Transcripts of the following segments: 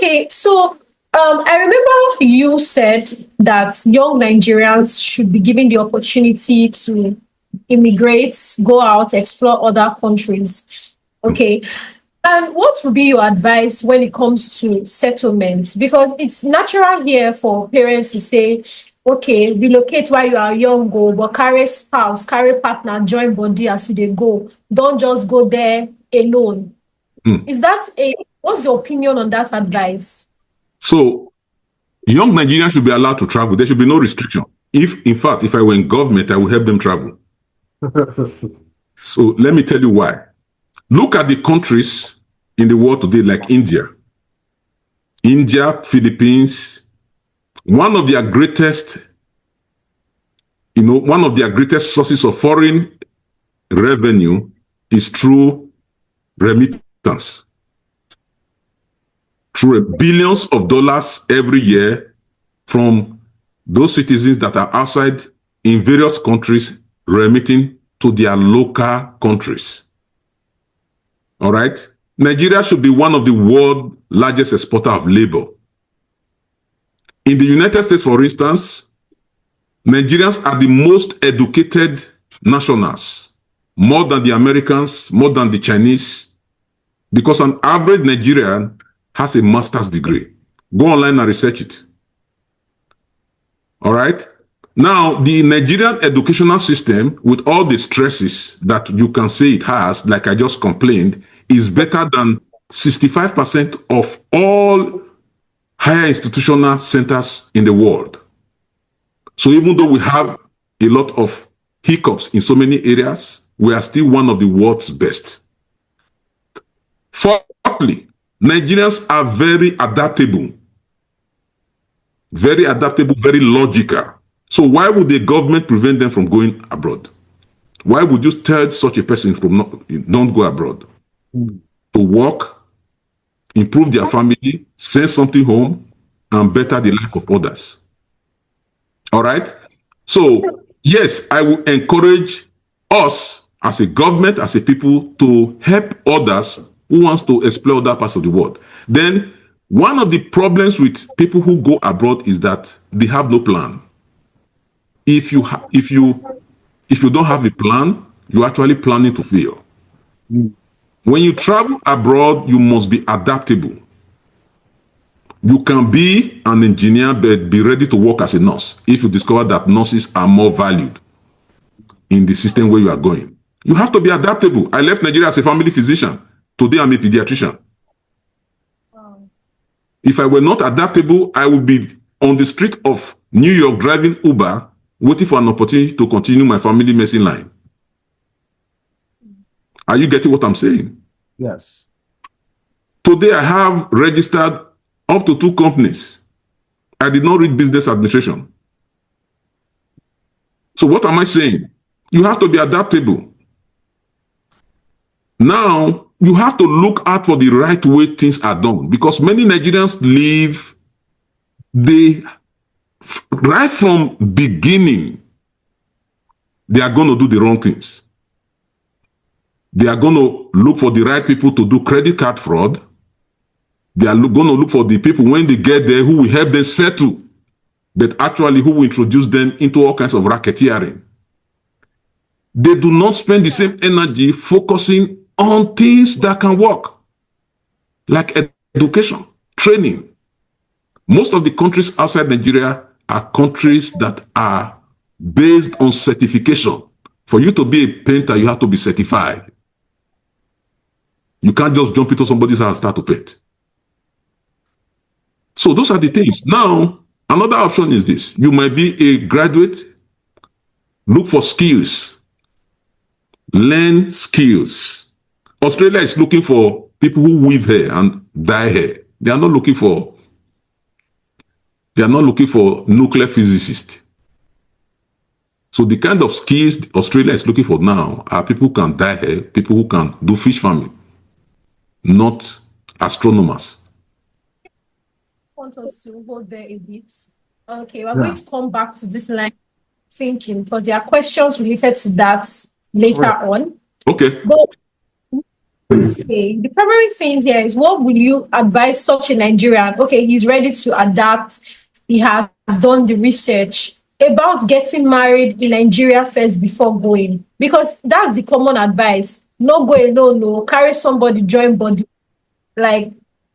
Okay, so I remember you said that young Nigerians should be given the opportunity to immigrate, go out, explore other countries. Okay. And what would be your advice when it comes to settlements? Because it's natural here for parents to say, okay, relocate while you are young, go, but carry spouse, carry partner, join body as you dey go. Don't just go there alone. Is that what's your opinion on that advice? So young Nigerians should be allowed to travel. There should be no restriction. In fact, if I were in government, I would help them travel. So let me tell you why. Look at the countries in the world today, like India, Philippines. One of their greatest sources of foreign revenue is through remittance. Through billions of dollars every year from those citizens that are outside in various countries remitting to their local countries. All right? Nigeria should be one of the world's largest exporter of labor. In the United States, for instance, Nigerians are the most educated nationals, more than the Americans, more than the Chinese, because an average Nigerian has a master's degree. Go online and research it. All right? Now, the Nigerian educational system, with all the stresses that you can say it has, like I just complained, is better than 65% of all higher institutional centers in the world. So even though we have a lot of hiccups in so many areas, we are still one of the world's best. Fourthly, Nigerians are very adaptable, very logical. So why would the government prevent them from going abroad? Why would you tell such a person don't go abroad? To work, improve their family, send something home, and better the life of others. All right? So, yes, I will encourage us as a government, as a people, to help others who wants to explore other parts of the world. Then, one of the problems with people who go abroad is that they have no plan. If you don't have a plan, you're actually planning to fail. When you travel abroad, you must be adaptable. You can be an engineer, but be ready to work as a nurse if you discover that nurses are more valued in the system where you are going. You have to be adaptable. I left Nigeria as a family physician. Today, I'm a pediatrician. Wow. If I were not adaptable, I would be on the street of New York driving Uber, waiting for an opportunity to continue my family medicine line. Are you getting what I'm saying? Yes. Today, I have registered up to 2 companies. I did not read business administration. So what am I saying? You have to be adaptable. Now, you have to look out for the right way things are done, because many Nigerians live, right from beginning, they are going to do the wrong things. They are going to look for the right people to do credit card fraud. They are going to look for the people when they get there who will help them settle, but actually who will introduce them into all kinds of racketeering. They do not spend the same energy focusing on things that can work, like education, training. Most of the countries outside Nigeria are countries that are based on certification. For you to be a painter, you have to be certified. You can't just jump into somebody's house and start to paint. So those are the things. Now, another option is this. You might be a graduate, look for skills, learn skills. Australia is looking for people who weave hair and dye hair. They are not looking for nuclear physicists. So the kind of skills Australia is looking for now are people who can dye hair, people who can do fish farming, not astronomers. I want us to hold there a bit. Okay, we're going to come back to this line of thinking because there are questions related to that later on. Okay. But say the primary thing here is, what will you advise such a Nigerian? Okay, he's ready to adapt. He has done the research about getting married in Nigeria first before going, because that's the common advice. No go alone, no carry somebody, join body. Like,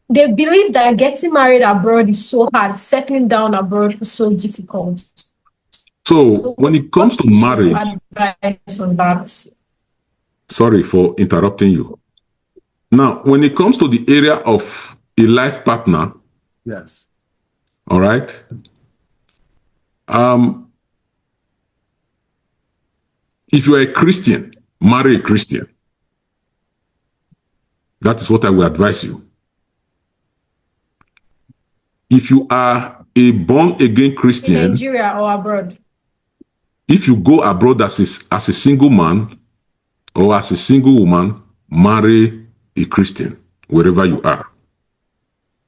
they believe that getting married abroad is so hard, settling down abroad is so difficult. So So when it comes to what's your marriage, advice on that? sorry for interrupting you. Now, when it comes to the area of a life partner, Yes. all right, if you are a Christian, marry a Christian. That is what I will advise you. If you are a born-again In Christian, Nigeria or abroad? if you go abroad as a single man or as a single woman, marry a Christian wherever you are.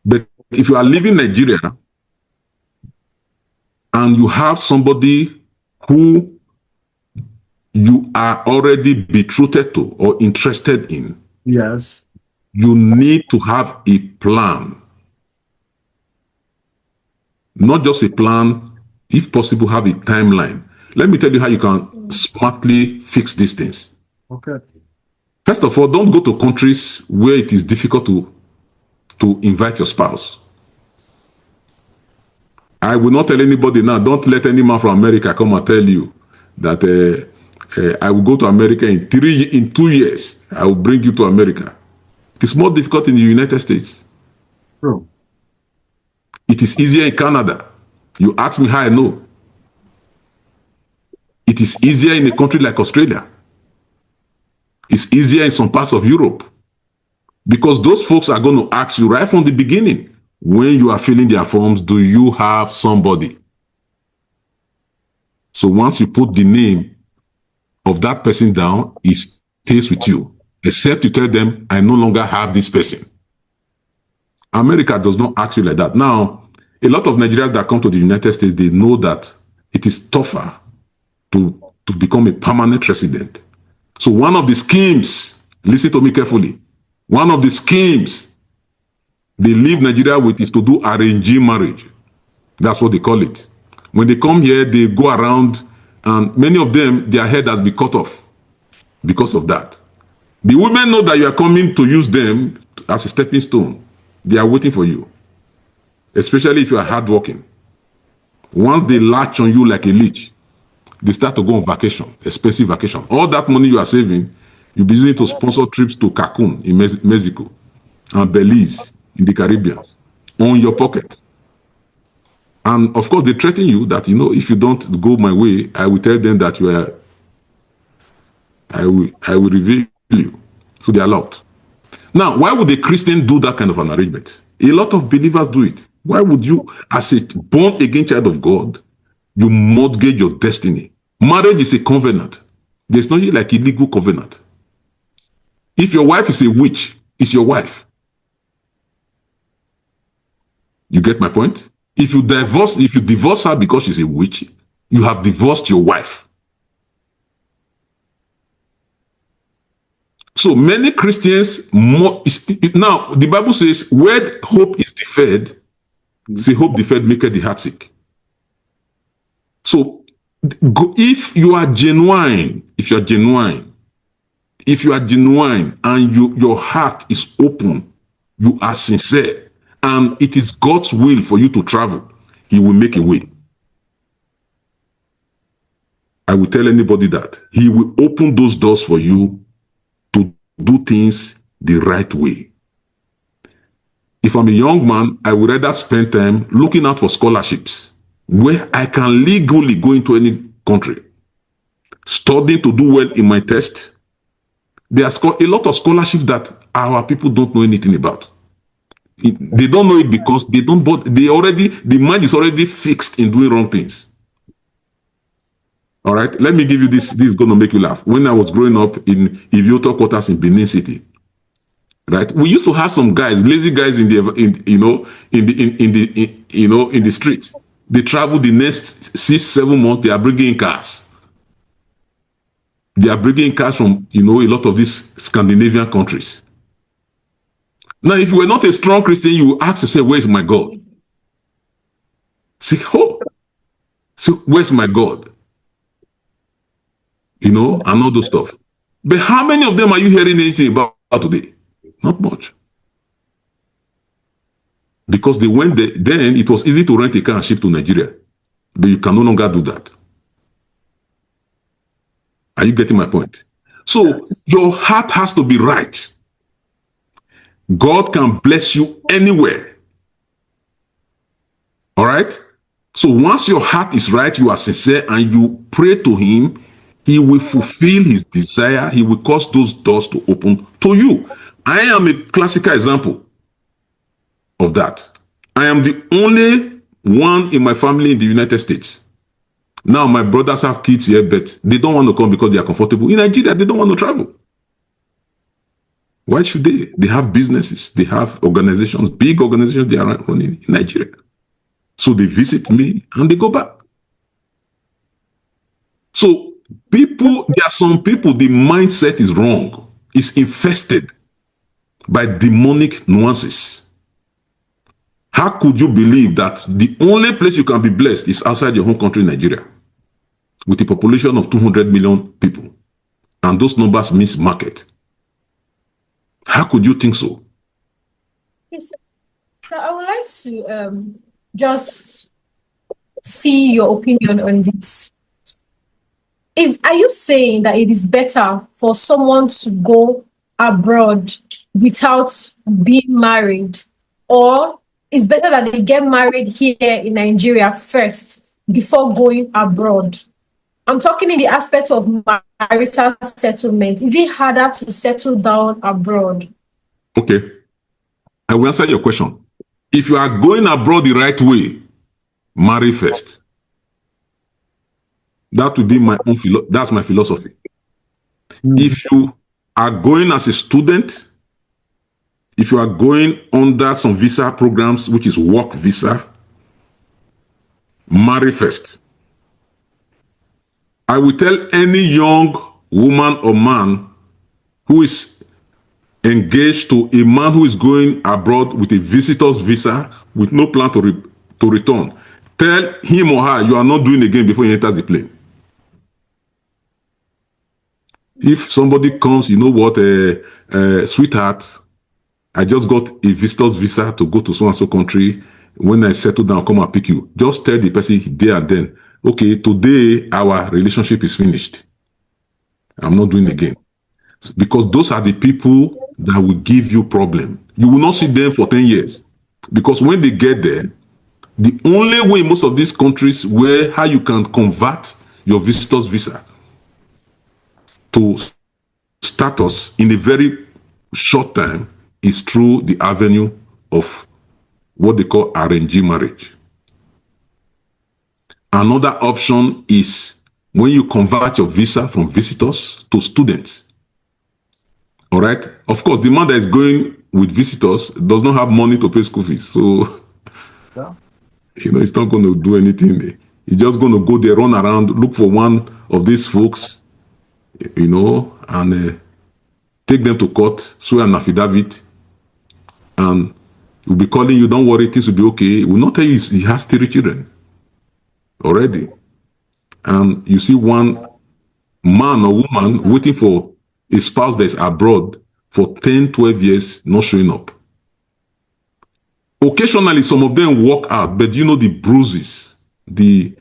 But if you are living in Nigeria and you have somebody who you are already betrothed to or interested in, Yes. you need to have a plan. Not just a plan, if possible, have a timeline. Let me tell you how you can smartly fix these things. Okay. First of all, don't go to countries where it is difficult to invite your spouse. I will not tell anybody now, don't let any man from America come and tell you that I will go to America in 2 years. I will bring you to America. It is more difficult in the United States. True. It is easier in Canada. You ask me how I know. It is easier in a country like Australia. It's easier in some parts of Europe. Because those folks are going to ask you right from the beginning, when you are filling their forms, do you have somebody? So once you put the name of that person down, it stays with you. Except you tell them, I no longer have this person. America does not ask you like that. Now, a lot of Nigerians that come to the United States, they know that it is tougher to become a permanent resident. So one of the schemes, listen to me carefully, one of the schemes they leave Nigeria with is to do arranged marriage. That's what they call it. When they come here, they go around, and many of them, their head has been cut off because of that. The women know that you are coming to use them as a stepping stone. They are waiting for you, especially if you are hardworking. Once they latch on you like a leech, they start to go on vacation, expensive vacation. All that money you are saving, you'll be using it to sponsor trips to Cancun in Mexico and Belize in the Caribbean on your pocket. And of course, they threaten you that, if you don't go my way, I will tell them that I will reveal you. So they are locked. Now, why would a Christian do that kind of an arrangement? A lot of believers do it. Why would you, as a born-again child of God, you mortgage your destiny? Marriage is a covenant. There's nothing like a legal covenant. If your wife is a witch, it's your wife. You get my point? If you divorce her because she's a witch, you have divorced your wife. So many Christians, now the Bible says, where hope is deferred, say hope deferred maketh the heart sick. So if you are genuine and your heart is open, you are sincere, and it is God's will for you to travel, He will make a way. I will tell anybody that He will open those doors for you to do things the right way. If I'm a young man, I would rather spend time looking out for scholarships where I can legally go into any country, studying to do well in my test. There are a lot of scholarships that our people don't know anything about. They don't know it because the mind is already fixed in doing wrong things. All right, let me give you this. This is going to make you laugh. When I was growing up in Ivioto quarters in Benin City, right, we used to have some guys, lazy guys in the streets. They travel the next 6-7 months. They are bringing in cars. They are bringing in cars from a lot of these Scandinavian countries. Now, if you were not a strong Christian, you would ask yourself, where is my God? Say, oh, so where's my God? You know, and all those stuff. But how many of them are you hearing anything about today? Not much. Because they went there, then it was easy to rent a car and ship to Nigeria. But you can no longer do that. Are you getting my point? So your heart has to be right. God can bless you anywhere. All right? So once your heart is right, you are sincere, and you pray to him, he will fulfill his desire. He will cause those doors to open to you. I am a classical example of that. I am the only one in my family in the United States. Now, my brothers have kids here, but they don't want to come because they are comfortable. In Nigeria, they don't want to travel. Why should they? They have businesses. They have organizations, big organizations they are running in Nigeria. So they visit me and they go back. So people, there are some people, the mindset is wrong. It's infested by demonic nuances. How could you believe that the only place you can be blessed is outside your home country, Nigeria, with a population of 200 million people? And those numbers miss market. How could you think so? Yes. So I would like to just see your opinion on this. Are you saying that it is better for someone to go abroad without being married, or it's better that they get married here in Nigeria first before going abroad? I'm talking in the aspect of marital settlement. Is it harder to settle down abroad? Okay, I will answer your question. If you are going abroad the right way, marry first. That would be my own that's my philosophy. If you are going as a student, if you are going under some visa programs, which is work visa, marry first. I will tell any young woman or man who is engaged to a man who is going abroad with a visitor's visa with no plan to return, tell him or her you are not doing again before he enters the plane. If somebody comes, you know what, sweetheart, I just got a visitor's visa to go to so-and-so country. When I settle down, come and pick you. Just tell the person there and then, okay, today our relationship is finished. I'm not doing again. Because those are the people that will give you problem. You will not see them for 10 years. Because when they get there, the only way in most of these countries where how you can convert your visitor's visa to status in a very short time is through the avenue of what they call arranged marriage. Another option is when you convert your visa from visitors to students. All right. Of course, the man that is going with visitors does not have money to pay school fees. So, Yeah. you know, it's not going to do anything. He's just going to go there, run around, look for one of these folks, you know, and take them to court, swear an affidavit, and he'll be calling you, don't worry, things will be okay. He will not tell you he has 3 children already. And you see one man or woman waiting for a spouse that's abroad for 10, 12 years, not showing up. Occasionally, some of them walk out, but you know the bruises, the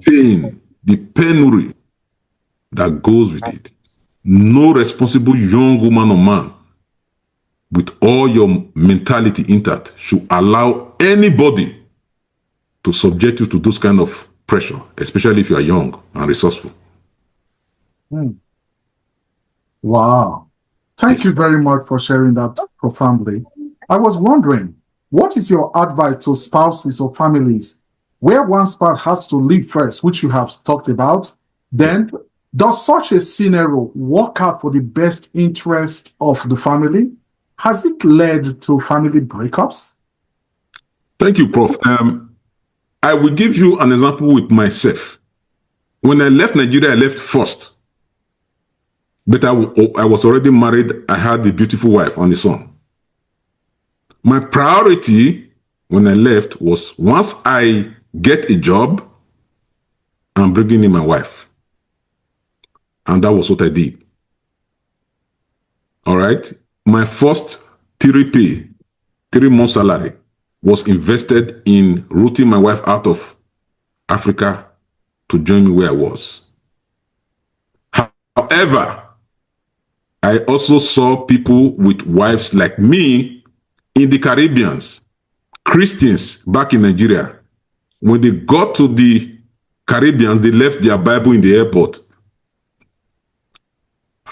pain, the penury that goes with it. No responsible young woman or man with all your mentality intact should allow anybody to subject you to those kind of pressure, especially if you are young and resourceful. Wow. Thank you very much for sharing that profoundly. I was wondering, what is your advice to spouses or families where one spouse has to leave first, which you have talked about? Then, does such a scenario work out for the best interest of the family? Has it led to family breakups? Thank you, Prof. I will give you an example with myself. When I left Nigeria, I left first. But I was already married. I had a beautiful wife and a son. My priority when I left was once I get a job, I'm bringing in my wife. And that was what I did. All right. My first 3 month salary was invested in rooting my wife out of Africa to join me where I was. However, I also saw people with wives like me in the Caribbeans, Christians back in Nigeria. When they got to the Caribbeans, they left their Bible in the airport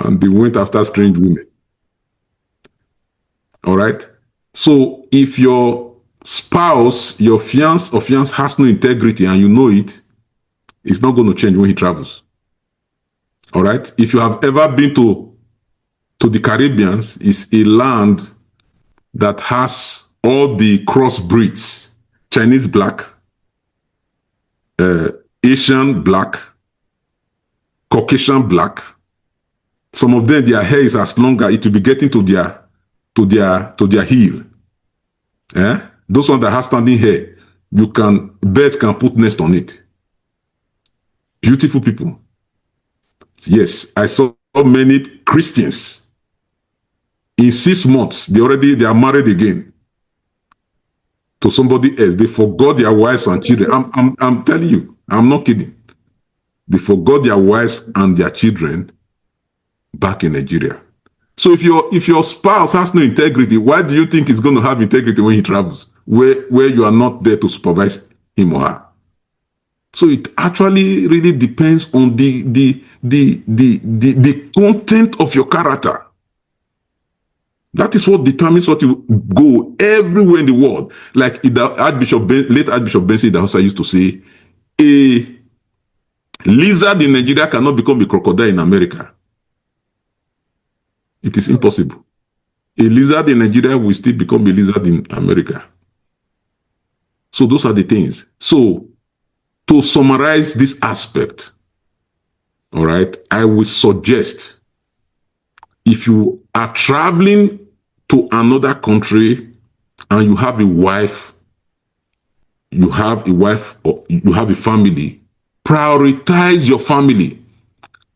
and they went after strange women. All right. So if your spouse, your fiance or fiance has no integrity and you know it, it's not going to change when he travels. All right. If you have ever been to the Caribbeans, it's a land that has all the crossbreeds: Chinese black, Asian black, Caucasian black. Some of them, their hair is as long as it will be getting to their heel. Eh? Those ones that have standing hair, birds can put nest on it. Beautiful people. Yes, I saw many Christians. In 6 months, they are married again to somebody else. They forgot their wives and children. I'm telling you, I'm not kidding. They forgot their wives and their children back in Nigeria. So if your spouse has no integrity, why do you think he's going to have integrity when he travels, where you are not there to supervise him or her? So it actually really depends on the content of your character. That is what determines what you go everywhere in the world. Like late Archbishop Benson Idahosa used to say, a lizard in Nigeria cannot become a crocodile in America. It is impossible. A lizard in Nigeria will still become a lizard in America. So those are the things. So to summarize this aspect, all right, I would suggest, if you are traveling to another country and you have a wife, or you have a family, prioritize your family.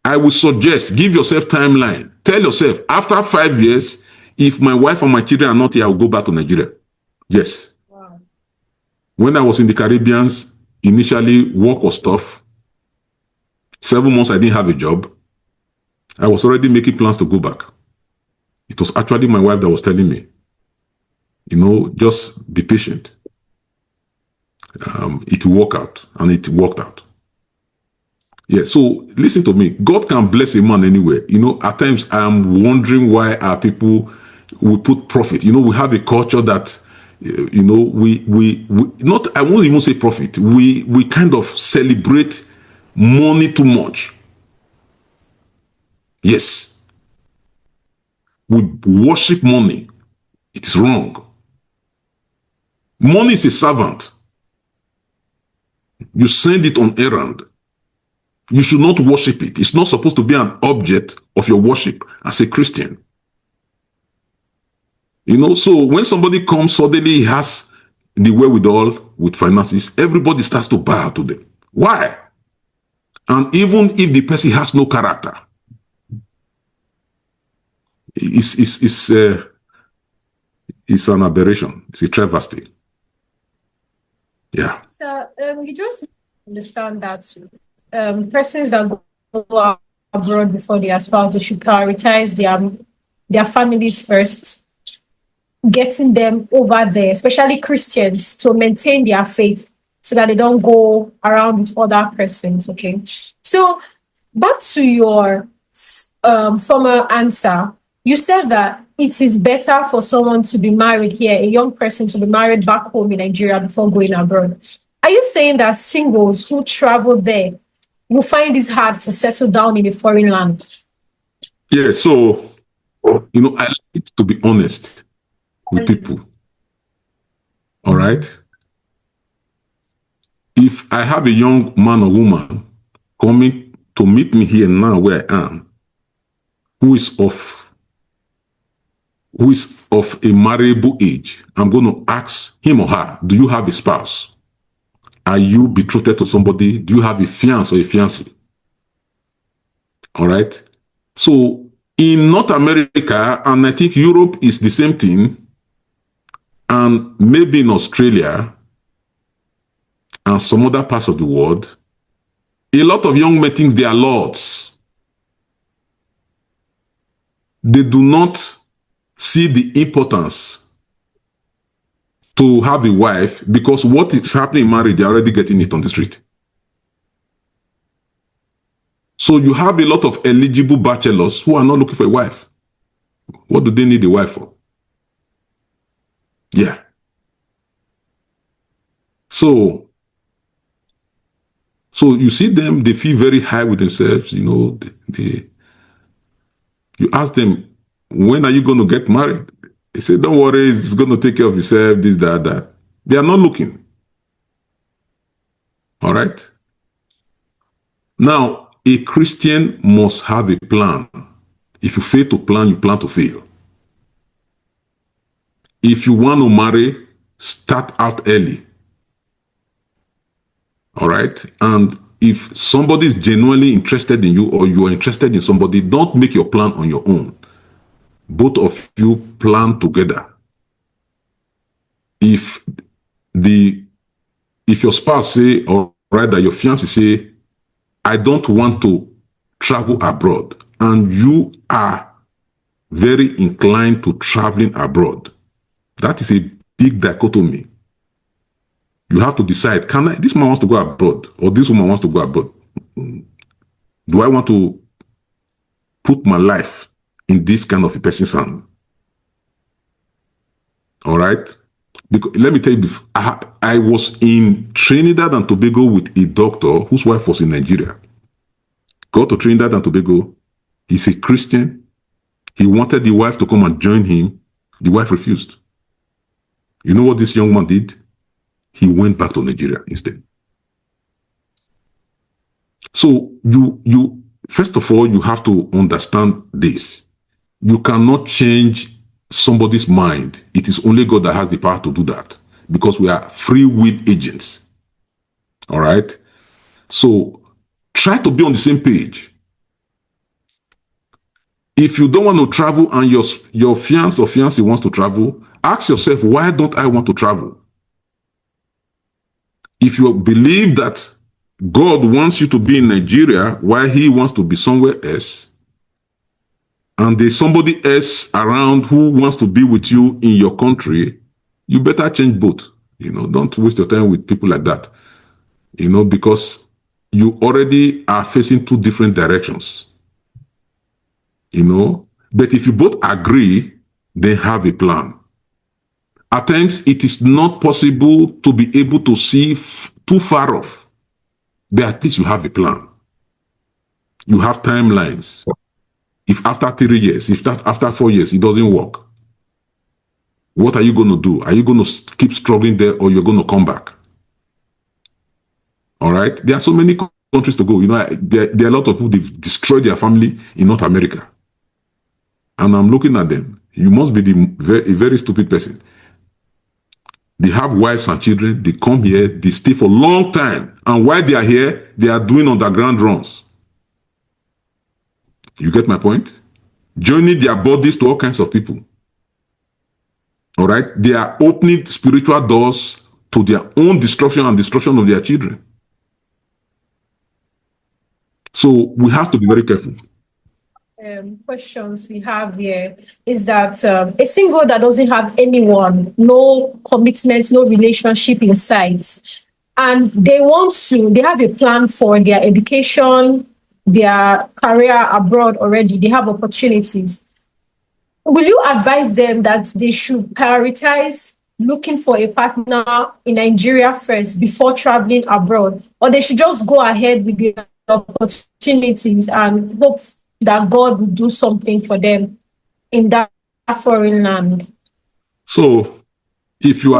I would suggest, give yourself timeline. Tell yourself, after 5 years, if my wife and my children are not here, I'll go back to Nigeria. Yes. Wow. When I was in the Caribbeans, initially work was tough. 7 months I didn't have a job. I was already making plans to go back. It was actually my wife that was telling me, just be patient. It will work out, and it worked out. Yeah, so listen to me. God can bless a man anywhere. At times I am wondering why our people will put profit. We have a culture that, we not, I won't even say profit. We kind of celebrate money too much. Yes. We worship money. It is wrong. Money is a servant. You send it on errand. You should not worship it. It's not supposed to be an object of your worship as a Christian. So when somebody comes, suddenly he has the wherewithal with finances, everybody starts to bow to them. Why? And even if the person has no character, it's an aberration. It's a travesty. Yeah. So you just understand that persons that go abroad before their spouse should prioritize their families first, getting them over there, especially Christians, to maintain their faith so that they don't go around with other persons. Okay. So back to your former answer, you said that it is better for someone to be married here, a young person to be married back home in Nigeria before going abroad. Are you saying that singles who travel there will find it hard to settle down in a foreign land? Yeah, so, I like to be honest with people. All right? If I have a young man or woman coming to meet me here now where I am, who is of who is of a marriable age, I'm going to ask him or her, do you have a spouse? Are you betrothed to somebody? Do you have a fiancé or a fiancée? All right. So in North America, and I think Europe is the same thing, and maybe in Australia and some other parts of the world, a lot of young men think they are lords. They do not see the importance to have a wife, because what is happening in marriage, they're already getting it on the street. So you have a lot of eligible bachelors who are not looking for a wife. What do they need a wife for? Yeah. So you see them, they feel very high with themselves, you know, you ask them, when are you going to get married? They say, don't worry, it's going to take care of yourself, this, that. They are not looking. All right? Now, a Christian must have a plan. If you fail to plan, you plan to fail. If you want to marry, start out early. All right? And if somebody is genuinely interested in you, or you are interested in somebody, don't make your plan on your own. Both of you plan together. If your spouse say, or rather your fiancé say, I don't want to travel abroad, and you are very inclined to traveling abroad, that is a big dichotomy. You have to decide, this man wants to go abroad, or this woman wants to go abroad. Do I want to put my life in this kind of a person's hand? All right? Because let me tell you, I was in Trinidad and Tobago with a doctor whose wife was in Nigeria. Got to Trinidad and Tobago. He's a Christian. He wanted the wife to come and join him. The wife refused. You know what this young man did? He went back to Nigeria instead. So you first of all, you have to understand this. You cannot change somebody's mind. It is only God that has the power to do that, because we are free will agents. All right? So try to be on the same page. If you don't want to travel and your fiancé or fiancée wants to travel, ask yourself, why don't I want to travel? If you believe that God wants you to be in Nigeria while he wants to be somewhere else, and there's somebody else around who wants to be with you in your country, you better change both. You know, don't waste your time with people like that. You know, because you already are facing two different directions. You know, but if you both agree, then have a plan. At times, it is not possible to be able to see too far off, but at least you have a plan. You have timelines. If after 3 years, if that after 4 years, it doesn't work, what are you going to do? Are you going to keep struggling there, or you're going to come back? All right? There are so many countries to go. You know, there are a lot of people, they've destroyed their family in North America. And I'm looking at them. You must be a very stupid person. They have wives and children. They come here. They stay for a long time. And while they are here, they are doing underground runs. You get my point? Joining their bodies to all kinds of people. All right? They are opening spiritual doors to their own destruction and destruction of their children. So we have to be very careful. Questions we have here is that a single that doesn't have anyone, no commitment, no relationship in sight, and they have a plan for their education, their career abroad already, they have opportunities. Will you advise them that they should prioritize looking for a partner in Nigeria first before traveling abroad, or they should just go ahead with the opportunities and hope that God will do something for them in that foreign land? So if you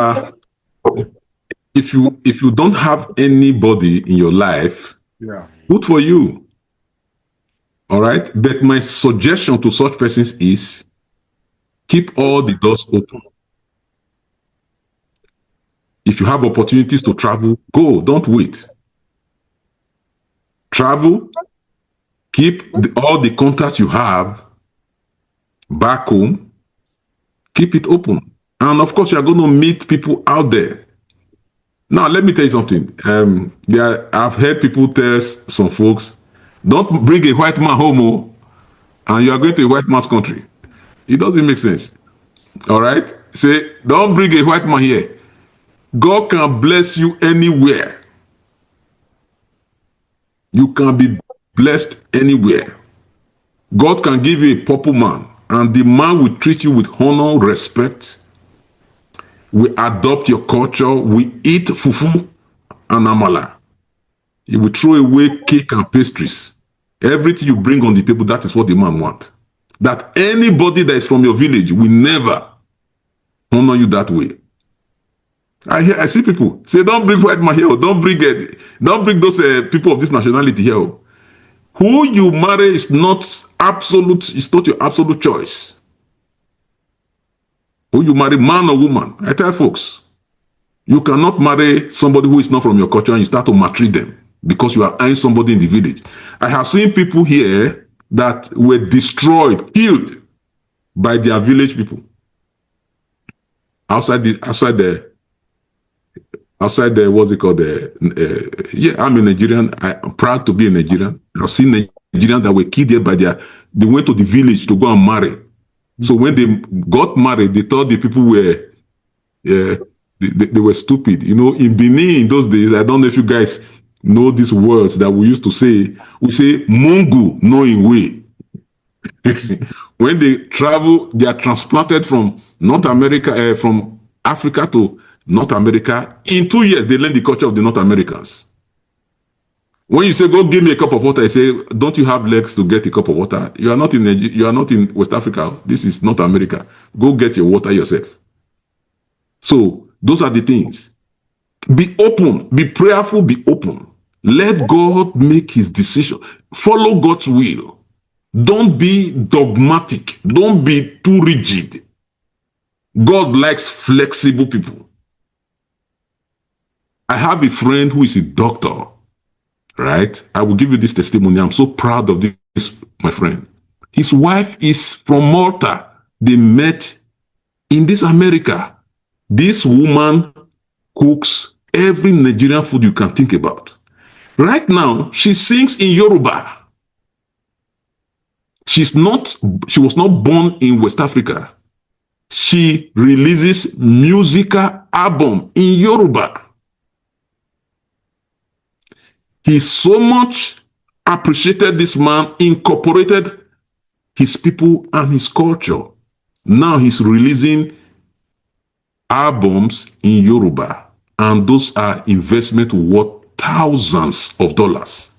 don't have anybody in your life, good for you. All right. But my suggestion to such persons is Keep all the doors open. If you have opportunities to travel, go, don't wait. Travel, keep all the contacts you have back home, keep it open. And of course, you are going to meet people out there. Now, let me tell you something. I've heard people tell some folks, don't bring a white man home, and you are going to a white man's country. It doesn't make sense. All right? Say, don't bring a white man here. God can bless you anywhere. You can be blessed anywhere. God can give you a purple man, and the man will treat you with honor, respect. We adopt your culture. We eat fufu and amala. He will throw away cake and pastries. Everything you bring on the table, that is what the man wants. That anybody that is from your village will never honor you that way. I see people say, don't bring white man here. Don't bring those people of this nationality here. Who you marry is not absolute. It's not your absolute choice. Who you marry, man or woman. I tell folks, you cannot marry somebody who is not from your culture and you start to maltreat them because you are eyeing somebody in the village. I have seen people here that were destroyed, killed by their village people. Outside the what's it called? I'm a Nigerian. I'm proud to be a Nigerian. I've seen Nigerians that were killed here by they went to the village to go and marry. So when they got married, they thought the people were, they were stupid. You know, in Benin in those days, I don't know if you guys know these words that we used to say. We say, Mungu knowing way. When they travel, they are transplanted from North America, from Africa to North America. In 2 years, they learn the culture of the North Americans. When you say, go give me a cup of water, I say, don't you have legs to get a cup of water? You are not in West Africa. This is North America. Go get your water yourself. So those are the things. Be open, be prayerful, be open. Let God make his decision. Follow God's will. Don't be dogmatic. Don't be too rigid. God likes flexible people. I have a friend who is a doctor. Right? I will give you this testimony. I'm so proud of this, my friend. His wife is from Malta. They met in this America. This woman cooks every Nigerian food you can think about. Right now, she sings in Yoruba. She was not born in West Africa. She releases musical album in Yoruba. He so much appreciated this man, incorporated his people and his culture. Now he's releasing albums in Yoruba, and those are investment worth thousands of dollars.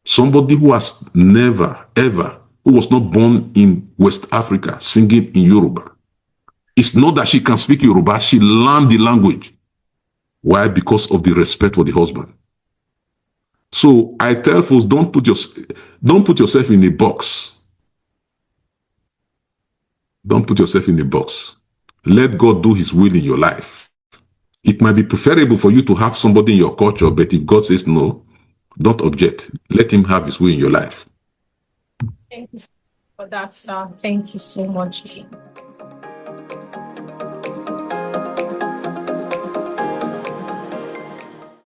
Somebody who has never, ever, who was not born in West Africa, singing in Yoruba. It's not that she can speak Yoruba, she learned the language. Why? Because of the respect for the husband. So I tell folks, don't put yourself in a box. Don't put yourself in a box. Let God do his will in your life. It might be preferable for you to have somebody in your culture, but if God says no, don't object. Let him have his way in your life. Thank you for that, sir. Thank you so much.